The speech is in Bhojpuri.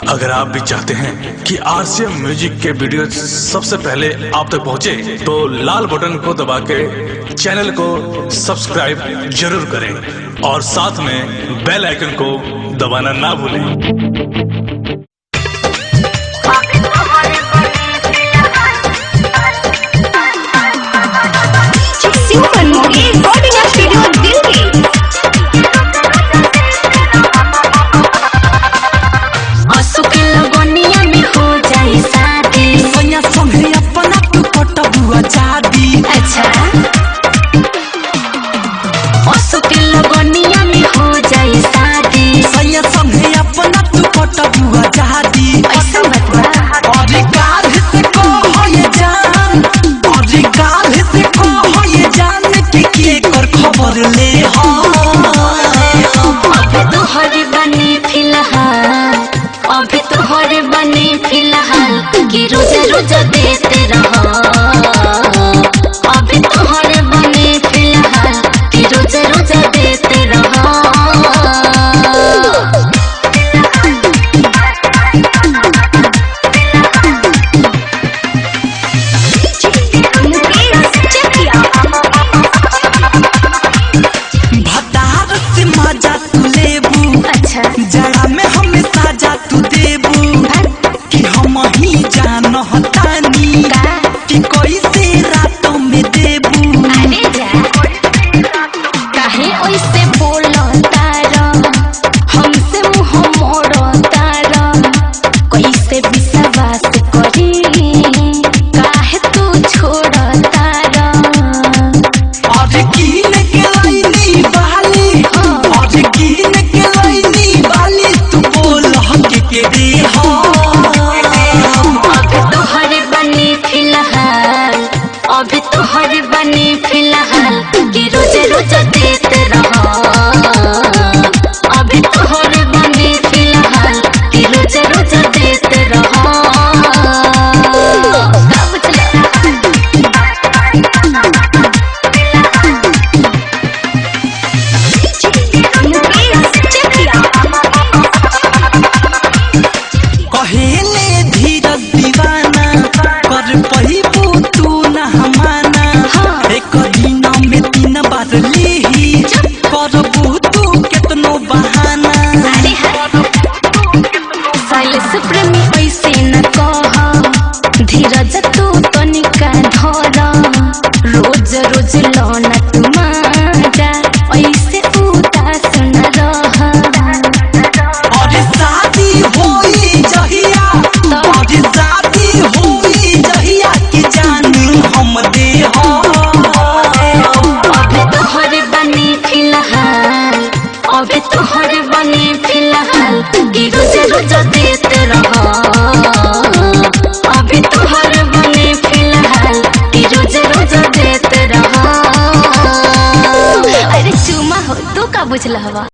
अगर आप भी चाहते हैं कि आरसीएम म्यूजिक के वीडियो सबसे पहले आप तक पहुंचे, तो लाल बटन को दबा के चैनल को सब्सक्राइब जरूर करें और साथ में बेल आइकन को दबाना ना भूलें। कि रोजा रोजा देते रहो, अभी तोहरे बने फिलहाल कि रोजा रोजा देते रहो। भतार से मजा तू लेबू, अच्छा जरा में हमें साजा तू देबू कि हम ही जान हतानी कि कैसे रातों में देबू। अरे जा काहे ओइसे बोलो तारा, हमसे मुँह मोड़ो तारा, कैसे विश्वास करी काहे तू छोड़ो तारा। और कीन के लाइनी वाली, और कीन के लाइनी वाली तू बोल के दे हो। अभी तोहरे बने फिलहाल कि रोजा रोजा देते रहो, अभी तोहरे बने फिलहाल कि रोजा रोजा देते रहो। कहेले धीरज दीवाना कर पहिबू तू न हमाना। एक दिन में 3 बार लीही करबू तू कितनो बहाना। साइलेंस प्रेमी ऐसे न कह, धीरज तू तनिका धर, रोज रोज लौना तू माजा, ऐसे उदास न रह। और शादी होई जहिया, और शादी होई जहिया कि जानू हम दे हो। अभी तोहरे बने फिलहाल, अभी तोहरे बने फिलहाल कि रोजा रोजा देते रहो, अभी तोहरे बने फिलहाल कि रोजा रोजा देते रहो। अरे चुमा हो तू का बुझल हवा।